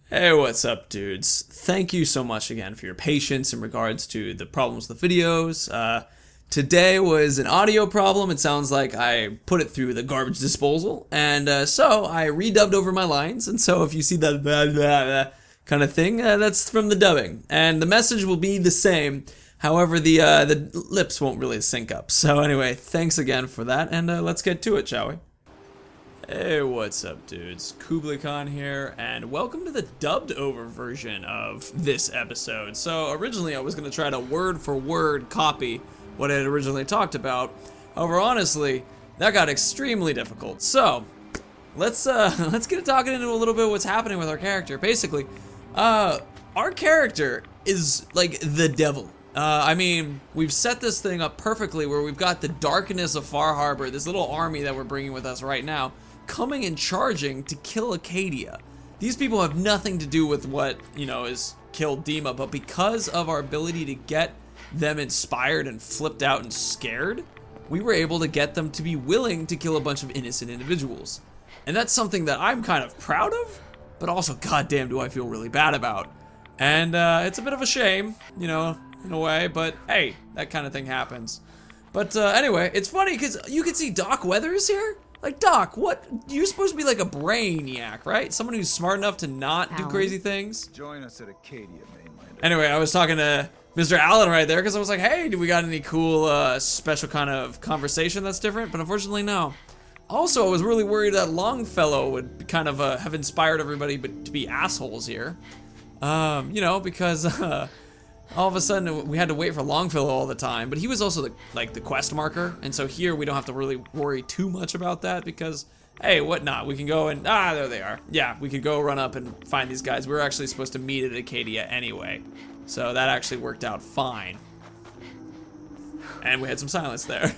Hey, what's up, dudes? Thank you so much again for your patience in regards to the problems with the videos. Today was an audio problem. It sounds like I put it through the garbage disposal, and so I redubbed over my lines, and so if you see that blah, blah, blah kind of thing, that's from the dubbing. And the message will be the same, however, the lips won't really sync up. So anyway, thanks again for that, and let's get to it, shall we? Hey, what's up, dudes? Kublai Khan here, and welcome to the dubbed over version of this episode. So originally I was going to try to word for word copy what I had originally talked about. However, honestly, that got extremely difficult. So let's get talking into a little bit of what's happening with our character. Basically, our character is like the devil. I mean, we've set this thing up perfectly where we've got the darkness of Far Harbor, this little army that we're bringing with us right now, coming and charging to kill Acadia. These people have nothing to do with what, is killed Dima, but because of our ability to get them inspired and flipped out and scared, we were able to get them to be willing to kill a bunch of innocent individuals. And that's something that I'm kind of proud of, but also goddamn do I feel really bad about. And it's a bit of a shame, in a way, but hey, that kind of thing happens. But anyway, it's funny because you can see Doc Weathers here. Like, Doc, what? You're supposed to be like a brainiac, right? Someone who's smart enough to not do crazy things. Join us at Acadia, mainland. Anyway, I was talking to Mr. Allen right there because I was like, hey, do we got any cool special kind of conversation that's different? But unfortunately, no. Also, I was really worried that Longfellow would kind of have inspired everybody but to be assholes here. Because all of a sudden we had to wait for Longfellow all the time, but he was also the quest marker, and so here we don't have to really worry too much about that because, hey, what not? We can go and, there they are. Yeah, we could go run up and find these guys. We were actually supposed to meet at Acadia anyway, so that actually worked out fine. And we had some silence there.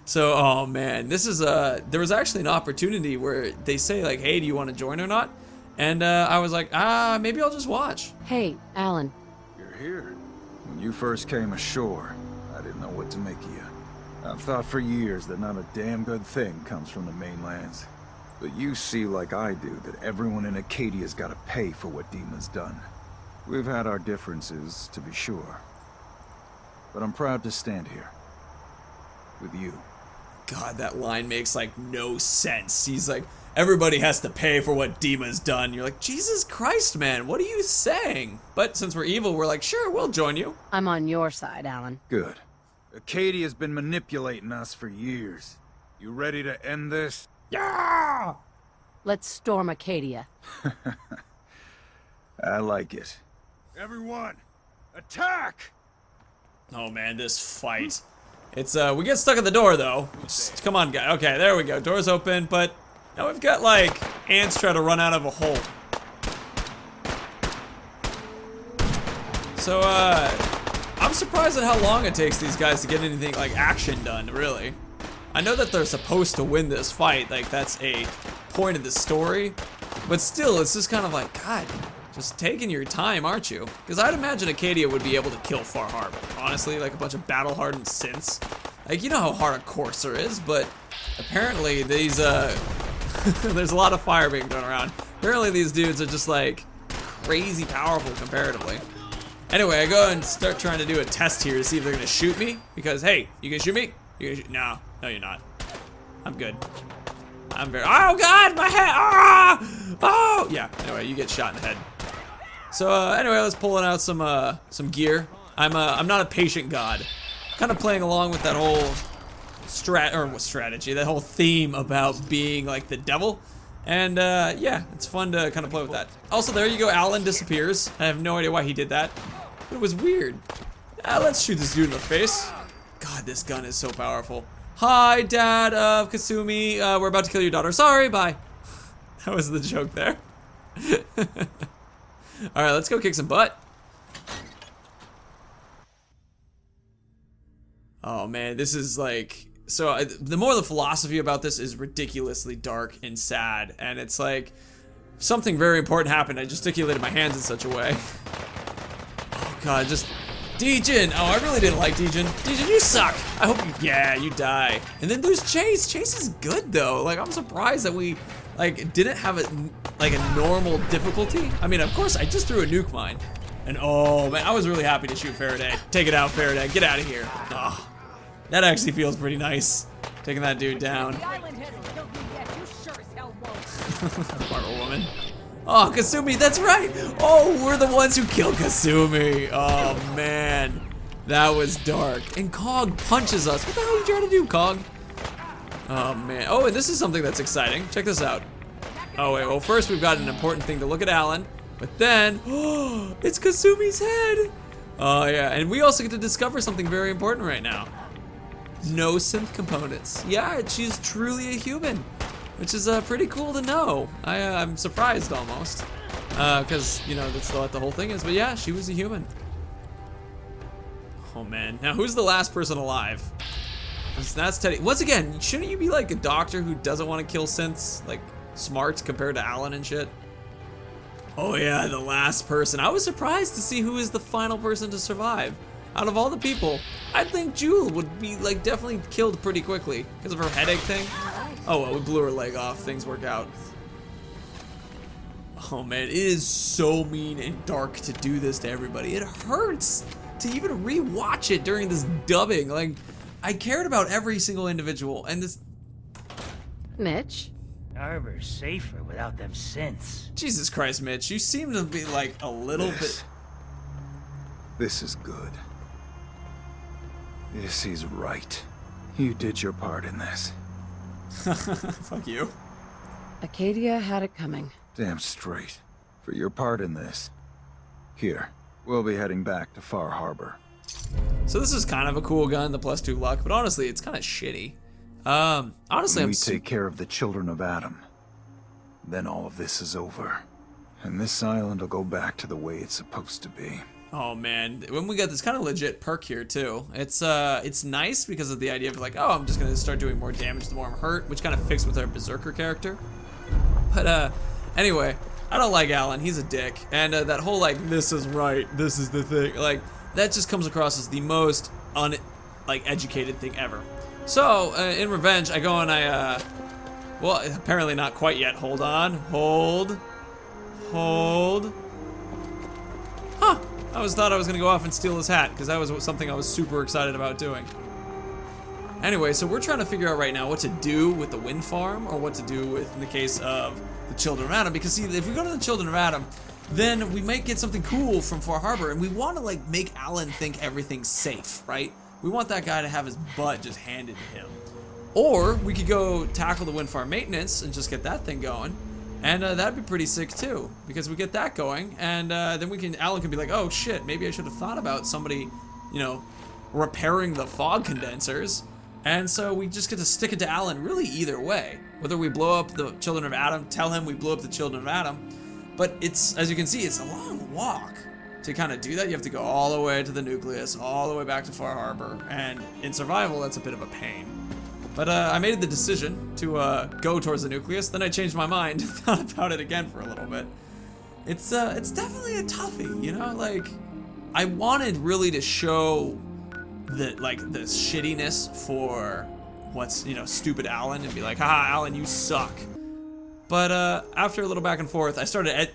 So, oh man, this is, there was actually an opportunity where they say like, hey, do you want to join or not? And I was like, maybe I'll just watch. Hey, Alan. Here. When you first came ashore, I didn't know what to make of you. I've thought for years that not a damn good thing comes from the mainlands. But you see like I do that everyone in Acadia's gotta pay for what Dima's done. We've had our differences, to be sure. But I'm proud to stand here. With you. God, that line makes like no sense. He's like, everybody has to pay for what Dima's done. You're like, Jesus Christ, man, what are you saying? But since we're evil, we're like, sure, we'll join you. I'm on your side, Alan. Good. Acadia's been manipulating us for years. You ready to end this? Yeah! Let's storm Acadia. I like it. Everyone, attack! Oh man, this fight. It's, we get stuck at the door though. Just, come on, guy. Okay, there we go. Door's open, but now we've got like ants trying to run out of a hole. So, I'm surprised at how long it takes these guys to get anything like action done, really. I know that they're supposed to win this fight, like that's a point of the story, but still, it's just kind of like, God, just taking your time, aren't you? Because I'd imagine Acadia would be able to kill Far Harbor, honestly, like a bunch of battle-hardened synths. Like, you know how hard a courser is, but apparently these, there's a lot of fire being thrown around. Apparently these dudes are just like crazy powerful comparatively. Anyway, I go and start trying to do a test here to see if they're gonna shoot me. Because, hey, you gonna shoot me? You gonna shoot? No, you're not. I'm good. I'm very, oh God, my head, oh! Yeah, anyway, you get shot in the head. So, anyway, let's pull out some gear. I'm not a patient god. Kind of playing along with that whole strategy, that whole theme about being like the devil. And yeah, it's fun to kind of play with that. Also, there you go, Alan disappears. I have no idea why he did that, but it was weird. Let's shoot this dude in the face. God, this gun is so powerful. Hi, Dad of Kasumi. We're about to kill your daughter. Sorry, bye. That was the joke there. All right, let's go kick some butt. Oh man, this is like, so the more the philosophy about this is ridiculously dark and sad, and it's like something very important happened. I gesticulated my hands in such a way. Oh God, just Dejin. Oh, I really didn't like Dejin. Dejin, you suck. I hope you, yeah, you die. And then there's Chase. Chase is good though. Like, I'm surprised that we like didn't have a normal difficulty. I mean, of course, I just threw a nuke mine, and oh man, I was really happy to shoot Faraday. Take it out, Faraday. Get out of here. Oh, that actually feels pretty nice, taking that dude down. The island hasn't killed me yet. You sure as hell won't. Poor woman. Oh, Kasumi, that's right. Oh, we're the ones who killed Kasumi. Oh man, that was dark. And Cog punches us. What the hell are you trying to do, Cog? Oh man. Oh, and this is something that's exciting. Check this out. Oh wait, well first we've got an important thing to look at Alan, but then, oh, it's Kasumi's head. Oh yeah, and we also get to discover something very important right now. No synth components. Yeah, she's truly a human, which is pretty cool to know. I'm surprised almost, because you know that's what the whole thing is. But yeah, she was a human. Oh man, now who's the last person alive? That's Teddy. Once again, shouldn't you be like a doctor who doesn't want to kill synths? Like, smart compared to Alan and shit? Oh yeah, the last person. I was surprised to see who is the final person to survive. Out of all the people, I think Jewel would be like definitely killed pretty quickly because of her headache thing. Oh well, we blew her leg off. Things work out. Oh man, it is so mean and dark to do this to everybody. It hurts to even re-watch it during this dubbing. Like, I cared about every single individual, and this... Mitch? Harbor's safer without them synths. Jesus Christ, Mitch, you seem to be like a little bit... This is good. This is right. You did your part in this. Fuck you. Acadia had it coming. Damn straight. For your part in this. Here, we'll be heading back to Far Harbor. So this is kind of a cool gun, the +2 luck, but honestly, it's kind of shitty. Honestly, we take care of the children of Adam. Then all of this is over. And this island will go back to the way it's supposed to be. Oh man, when we got this kind of legit perk here too. It's nice because of the idea of like, oh, I'm just gonna start doing more damage the more I'm hurt, which kind of fits with our Berserker character. But anyway, I don't like Alan, he's a dick. And that whole like, this is right, this is the thing, like, that just comes across as the most educated thing ever. So, in revenge, I go and well, apparently not quite yet. Hold on. Hold. Huh. I thought I was gonna go off and steal his hat, because that was something I was super excited about doing. Anyway, so we're trying to figure out right now what to do with the wind farm, or what to do with, in the case of the Children of Adam, because see, if we go to the Children of Adam, then we might get something cool from Far Harbor, and we want to like make Alan think everything's safe, right? We want that guy to have his butt just handed to him. Or we could go tackle the wind farm maintenance and just get that thing going, and that'd be pretty sick too, because we get that going, and then Alan can be like, oh shit, maybe I should have thought about somebody, you know, repairing the fog condensers, and so we just get to stick it to Alan really either way. Whether we blow up the Children of Adam, tell him we blew up the Children of Adam. But it's, as you can see, it's a long walk. To kind of do that, you have to go all the way to the nucleus, all the way back to Far Harbor, and in survival, that's a bit of a pain. But I made the decision to go towards the nucleus, then I changed my mind, thought about it again for a little bit. It's definitely a toughie, you know? Like, I wanted really to show the shittiness for what's, you know, stupid Alan, and be like, haha, Alan, you suck. But after a little back and forth, I started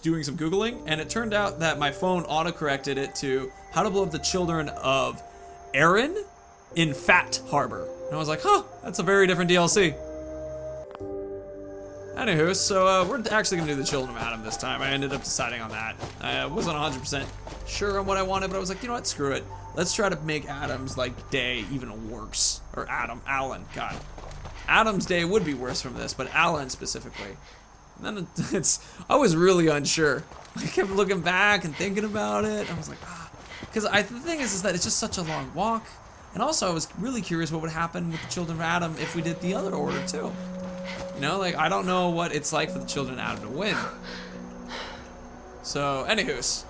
doing some Googling, and it turned out that my phone auto-corrected it to how to blow up the children of Aaron in Fat Harbor. And I was like, huh, that's a very different DLC. Anywho, so we're actually gonna do the Children of Adam this time. I ended up deciding on that. I wasn't 100% sure on what I wanted, but I was like, you know what, screw it. Let's try to make Adam's like day even worse. Or Alan, God. Adam's day would be worse from this, but Alan specifically. And then I was really unsure. I kept looking back and thinking about it. I was like, because the thing is that it's just such a long walk. And also I was really curious what would happen with the Children of Adam if we did the other order too. You know, like, I don't know what it's like for the Children of Adam to win. So, anywho's.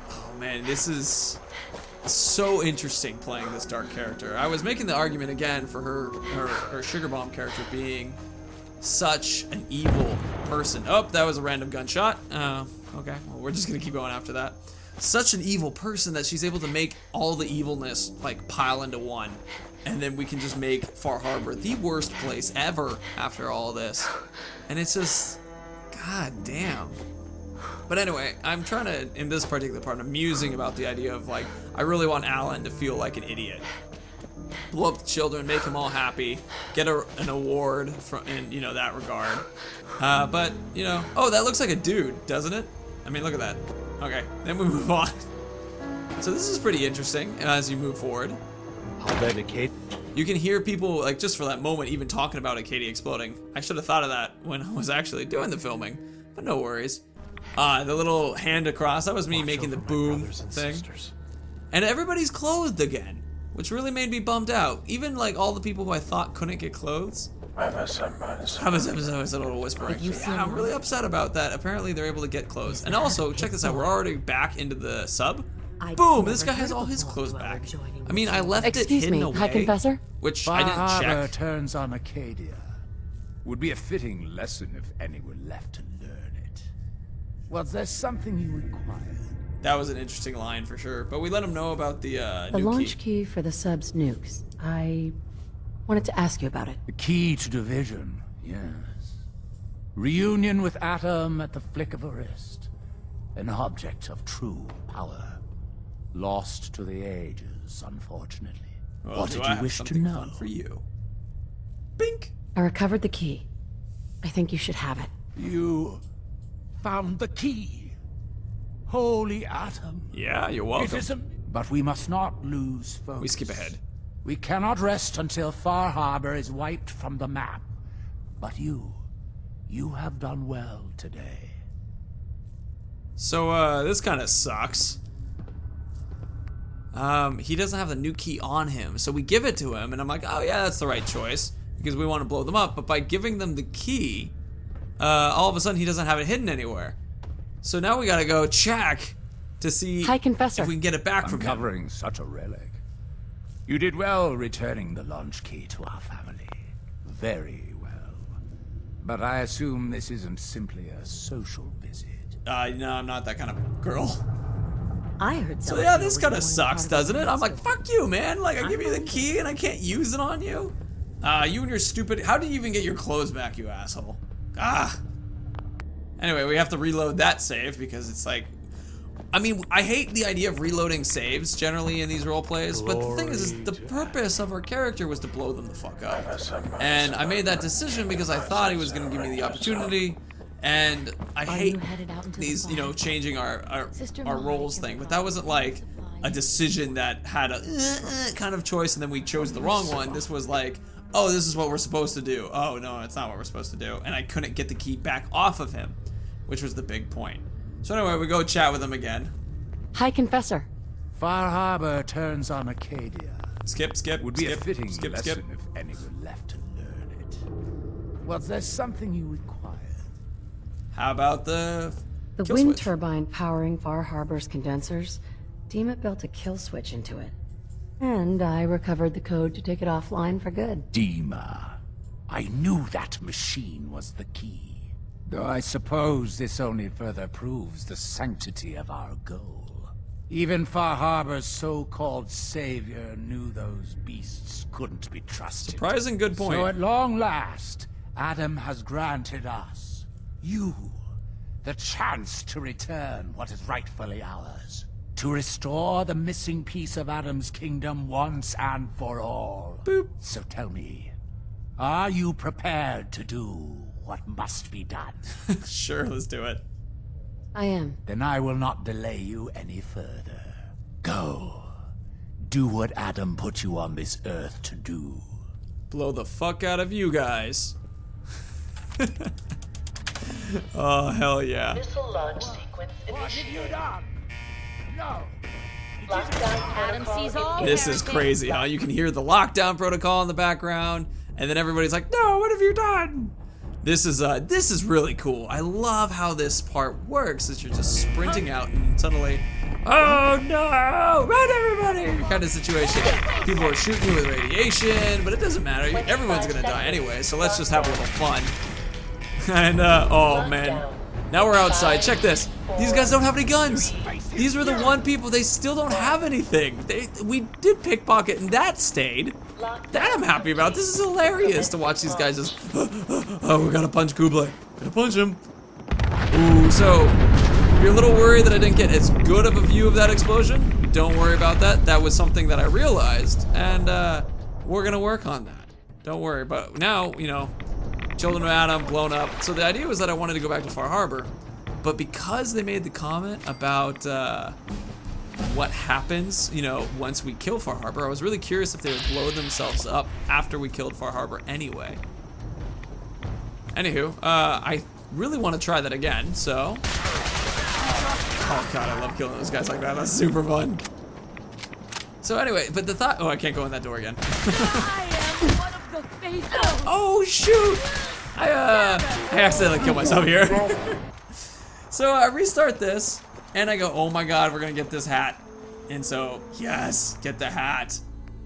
Oh man, this is so interesting playing this dark character. I was making the argument again for her Sugar Bomb character being such an evil person. Oh, that was a random gunshot. Okay, well, we're just gonna keep going after that. Such an evil person that she's able to make all the evilness like pile into one. and then we can just make Far Harbor the worst place ever after all this. And it's just, god damn. But anyway, I'm trying to, in this particular part, I'm musing about the idea of like, I really want Alan to feel like an idiot. Blow up the children, make them all happy, get an award in, you know, that regard. But, you know, oh, that looks like a dude, doesn't it? I mean, look at that. Okay, then we move on. So this is pretty interesting as you move forward. I'll dedicate. You can hear people, like, just for that moment, even talking about Acadia exploding. I should have thought of that when I was actually doing the filming, but no worries. The little hand across, that was me making the boom thing. And everybody's clothed again, which really made me bummed out. Even, like, all the people who I thought couldn't get clothes. I was a little whispering. Yeah, I'm really upset about that. Apparently they're able to get clothes. And also, check this out, we're already back into the sub. Boom, this guy has all his clothes back. I mean, I left it hidden away. High Confessor? Which I didn't check. Far Harbor turns on Acadia. Would be a fitting lesson if any were left to learn it. Was there something you required? That was an interesting line for sure. But we let him know about the new launch key. key for the sub's nukes. I wanted to ask you about it. The key to division, yes. Reunion with Atom at the flick of a wrist. An object of true power. Lost to the ages, unfortunately. Well, what did you wish to know? Fun for you. Bink. I recovered the key. I think you should have it. You found the key. Holy Atom. Yeah, you're welcome. But we must not lose focus. We skip ahead. We cannot rest until Far Harbor is wiped from the map. But you have done well today. So, this kind of sucks. He doesn't have the new key on him, so we give it to him, and I'm like, oh yeah, that's the right choice, because we want to blow them up, but by giving them the key, all of a sudden he doesn't have it hidden anywhere. So now we gotta go check to see High Confessor. if we can get it back from him. Uncovering such a relic. You did well returning the launch key to our family. Very well. But I assume this isn't simply a social visit. No, I'm not that kind of girl. I heard So yeah, this kind of sucks, doesn't it? I'm like, fuck you, man. Like, I give you the key and I can't use it on you? You and your stupid... How do you even get your clothes back, you asshole? Ah. Anyway, we have to reload that save because it's like... I mean, I hate the idea of reloading saves generally in these role plays, but the thing is the purpose of our character was to blow them the fuck up. And I made that decision because I thought he was going to give me the opportunity. And I hate these, you know, changing our roles thing, but that wasn't like a decision that had a kind of choice and then we chose the wrong one. This was like, oh, this is what we're supposed to do. Oh, no, it's not what we're supposed to do. And I couldn't get the key back off of him, which was the big point. So anyway, we go chat with him again. High Confessor. Far Harbor turns on Acadia. Skip. Would be a fitting skip. lesson if any were left to learn it. Was there something you required? How about the kill wind switch? turbine powering Far Harbor's condensers. Dima built a kill switch into it. And I recovered the code to take it offline for good. Dima. I knew that machine was the key. Though I suppose this only further proves the sanctity of our goal. Even Far Harbor's so-called savior knew those beasts couldn't be trusted. Surprising good point. So at long last, Adam has granted us, you, the chance to return what is rightfully ours. To restore the missing piece of Adam's kingdom once and for all. Boop. So tell me, are you prepared to do what must be done? Sure, let's do it. I am. Then I will not delay you any further. Go. Do what Adam put you on this earth to do. Blow the fuck out of you guys. Oh, hell yeah. Missile launch sequence initiated. No. Adam sees all. This is crazy, huh? You can hear the lockdown protocol in the background, and then everybody's like, no, what have you done? This is really cool. I love how this part works, is you're just sprinting out and suddenly, oh no, run everybody, kind of situation. People are shooting you with radiation, but it doesn't matter. Everyone's gonna die anyway, so let's just have a little fun. And, oh man. Now we're outside, check this. These guys don't have any guns. These were the one people, they still don't have anything. We did pickpocket and that stayed. that I'm happy about. This is hilarious to watch these guys just, oh, we gotta punch Kublai. Gotta punch him. Ooh, so if you're a little worried that I didn't get as good of a view of that explosion, don't worry about that. That was something that I realized, and we're gonna work on that. Don't worry. But now, you know, Children of Adam blown up. So the idea was that I wanted to go back to Far Harbor, but because they made the comment about what happens, you know, once we kill Far Harbor, I was really curious if they would blow themselves up after we killed Far Harbor anyway. Anywho, I really want to try that again, so. Oh god, I love killing those guys like that. That's super fun. So anyway, but the thought, oh, I can't go in that door again. I am one of the faithful. Oh shoot! I accidentally killed myself here. So I restart this, and I go, oh my god, we're gonna get this hat. And so, yes, get the hat.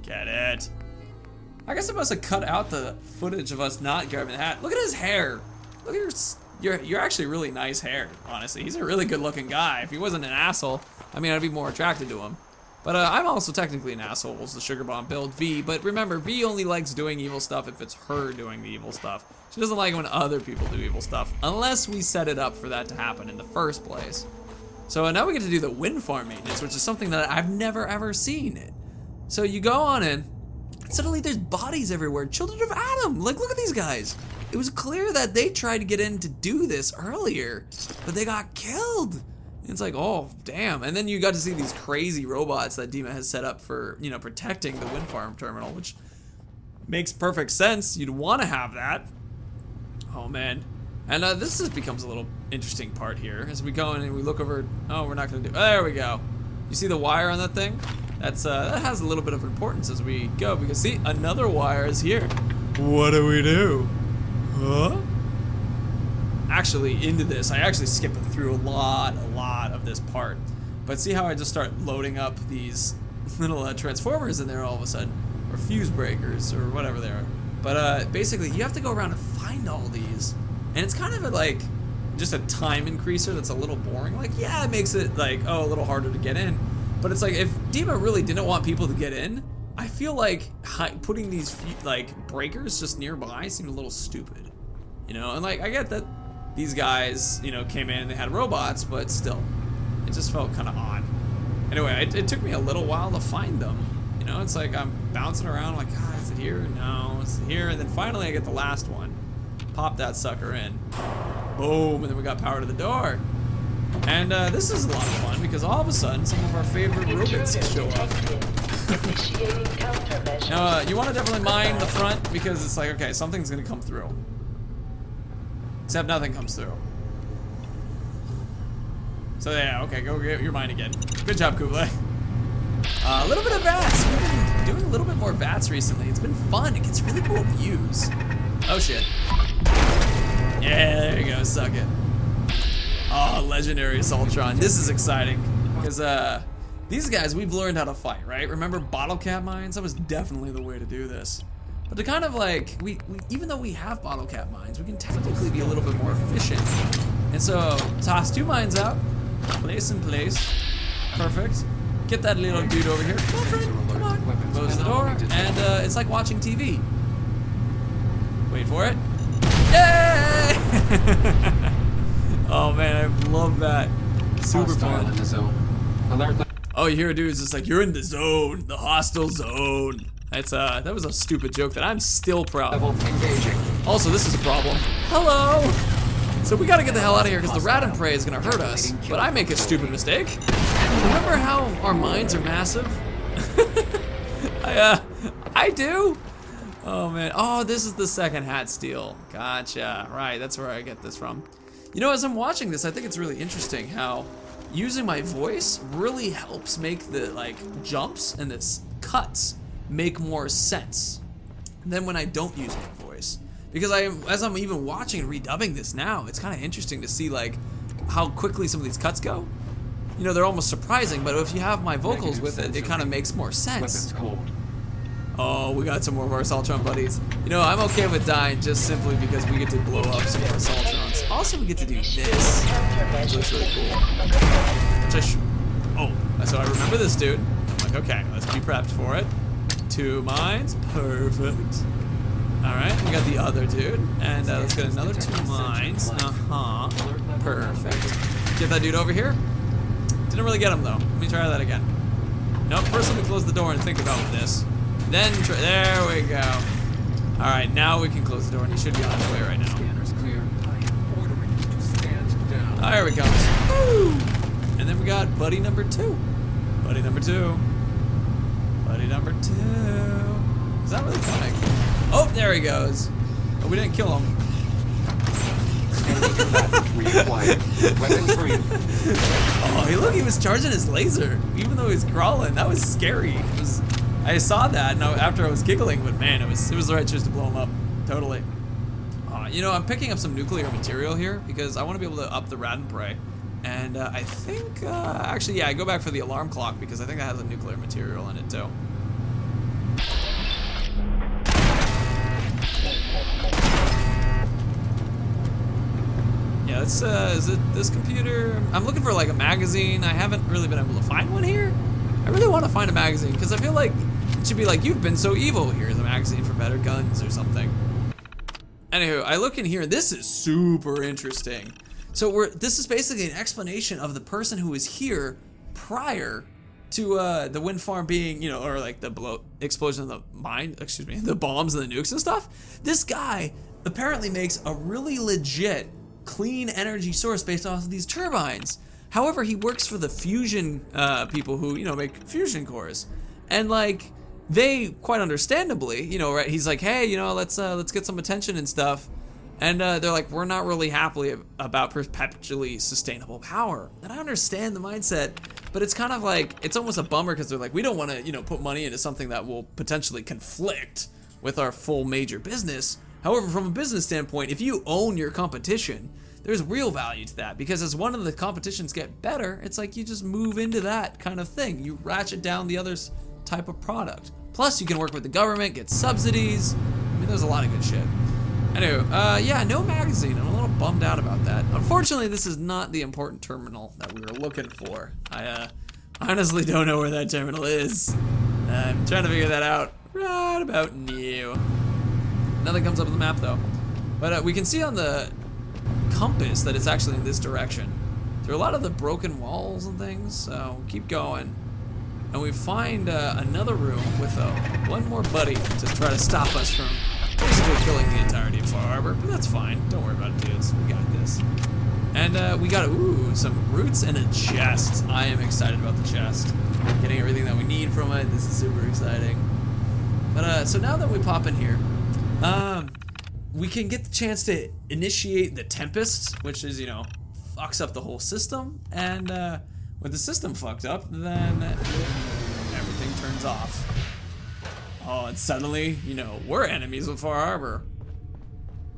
Get it. I guess I must have cut out the footage of us not grabbing the hat. Look at his hair. Look at you're actually really nice hair, honestly. He's a really good looking guy. If he wasn't an asshole, I mean, I'd be more attracted to him. But I'm also technically an asshole. It's the Sugar Bomb build, V. But remember, V only likes doing evil stuff if it's her doing the evil stuff. She doesn't like when other people do evil stuff, unless we set it up for that to happen in the first place. So now we get to do the wind farm maintenance, which is something that I've never ever seen. So you go on in, and suddenly there's bodies everywhere. Children of Adam, like look at these guys. It was clear that they tried to get in to do this earlier, but they got killed. It's like, oh, damn. And then you got to see these crazy robots that Dima has set up for, you know, protecting the wind farm terminal, which makes perfect sense. You'd want to have that. Oh, man. And this just becomes a little interesting part here as we go in and we look over. Oh, we're not going to do. Oh, there we go. You see the wire on that thing? That's that has a little bit of importance as we go because see, another wire is here. What do we do? Huh? Actually, into this, I actually skipped through a lot of this part. But see how I just start loading up these little transformers in there all of a sudden, or fuse breakers, or whatever they are. But basically, you have to go around and find all these, and it's kind of like just a time increaser that's a little boring. Like, yeah, it makes it like a little harder to get in, but it's like if Dima really didn't want people to get in, I feel like putting these like breakers just nearby seemed a little stupid, you know. And like I get that. These guys, you know, came in and they had robots, but still, it just felt kind of odd. Anyway, it took me a little while to find them. You know, it's like I'm bouncing around like, God, is it here? No, is it here? And then finally I get the last one. Pop that sucker in. Boom, and then we got power to the door. And this is a lot of fun because all of a sudden some of our favorite robots show up. Now, you want to definitely mine the front because it's like, okay, something's going to come through. Except nothing comes through. So yeah, okay, go get your mine again. Good job, Kublai. A little bit of VATS. We've been doing a little bit more VATS recently. It's been fun. It gets really cool views. Oh shit. Yeah, there you go. Suck it. Oh, legendary Assaultron. This is exciting because these guys we've learned how to fight, right? Remember bottle cap mines? That was definitely the way to do this. But to kind of like, we even though we have bottle cap mines, we can technically be a little bit more efficient. And so, toss 2 mines out, place in place, perfect. Get that little dude over here. Come on, friend, come on. Close the door, and it's like watching TV. Wait for it. Yay! Oh man, I love that. Super fun. Oh, you hear a dude, it's just like, you're in the zone, the hostile zone. It's that was a stupid joke that I'm still proud of. Also, this is a problem. Hello! So we gotta get the hell out of here because the rat and prey is gonna hurt us. But I make a stupid mistake. Remember how our minds are massive? I do? Oh man, oh, this is the second hat steal. Gotcha, right, that's where I get this from. You know, as I'm watching this, I think it's really interesting how using my voice really helps make the like jumps and the cuts make more sense than when I don't use my voice. Because as I'm even watching and redubbing this now, it's kind of interesting to see like how quickly some of these cuts go. You know, they're almost surprising, but if you have my vocals with it, it kind of makes more sense. Oh, we got some more of our Assaultron buddies. You know, I'm okay with dying just simply because we get to blow up some more Assaultrons. Also, we get to do this, which looks really cool. Which so I remember this dude. I'm like, okay, let's be prepped for it. 2 mines. Perfect. Alright, we got the other dude. And let's get another 2 mines. Perfect. Get that dude over here. Didn't really get him though. Let me try that again. Nope, first let me close the door and think about this. Then, there we go. Alright, now we can close the door and he should be on his way right now. Oh, here we go. Woo! And then we got buddy number 2. Buddy number 2. Buddy number 2. Is that really coming? Oh, there he goes. Oh, we didn't kill him. Oh, hey, look, he was charging his laser, even though he was crawling. That was scary. I saw that, and after I was giggling, but man, it was the right choice to blow him up. Totally. You know, I'm picking up some nuclear material here because I want to be able to up the rad and pray. And I think, actually, yeah, I go back for the alarm clock because I think that has a nuclear material in it too. Yeah, is it this computer? I'm looking for like a magazine. I haven't really been able to find one here. I really want to find a magazine because I feel like it should be like, you've been so evil. Here's a magazine for better guns or something. Anywho, I look in here. This is super interesting. So this is basically an explanation of the person who was here prior to the wind farm being, you know, or like the explosion of the mine, excuse me, the bombs and the nukes and stuff. This guy apparently makes a really legit clean energy source based off of these turbines. However, he works for the fusion people who, you know, make fusion cores. And like, they quite understandably, you know, right, he's like, hey, you know, let's get some attention and stuff. And they're like, we're not really happy about perpetually sustainable power. And I understand the mindset, but it's kind of like, it's almost a bummer because they're like, we don't want to, you know, put money into something that will potentially conflict with our full major business. However, from a business standpoint, if you own your competition, there's real value to that, because as one of the competitions get better, it's like you just move into that kind of thing. You ratchet down the other's type of product. Plus, you can work with the government, get subsidies. I mean, there's a lot of good shit. Anyway, yeah, no magazine. I'm a little bummed out about that. Unfortunately, this is not the important terminal that we were looking for. I honestly don't know where that terminal is. I'm trying to figure that out right about now. Nothing comes up on the map though. But we can see on the compass that it's actually in this direction. There are a lot of the broken walls and things, so keep going. And we find another room with one more buddy to try to stop us from basically killing the entirety of Far Harbor, but that's fine. Don't worry about it, dudes. We got this. And we got, some roots and a chest. I am excited about the chest. Getting everything that we need from it. This is super exciting. But so now that we pop in here, we can get the chance to initiate the Tempest, which is, you know, fucks up the whole system. And with the system fucked up, then everything turns off. Oh, and suddenly, you know, we're enemies with Far Harbor.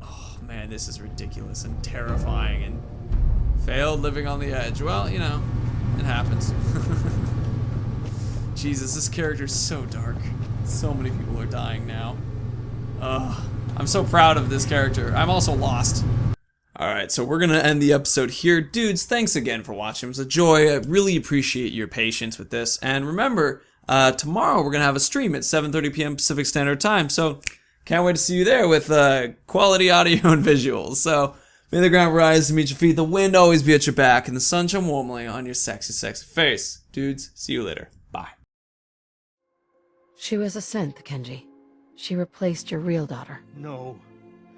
Oh man, this is ridiculous and terrifying and failed living on the edge. Well, you know, it happens. Jesus, this character's so dark. So many people are dying now. I'm so proud of this character. I'm also lost. Alright, so we're gonna end the episode here. Dudes, thanks again for watching. It was a joy. I really appreciate your patience with this. And remember, tomorrow we're gonna have a stream at 7:30 p.m. Pacific Standard Time. So can't wait to see you there with quality audio and visuals. So may the ground rise to meet your feet, the wind always be at your back, and the sun shine warmly on your sexy, sexy face. Dudes, see you later. Bye. She was a synth, Kenji. She replaced your real daughter. No.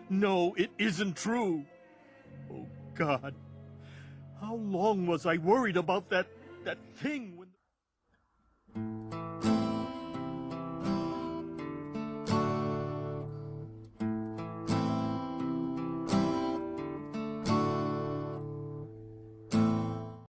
No, it isn't true. Oh, God. How long was I worried about that thing when...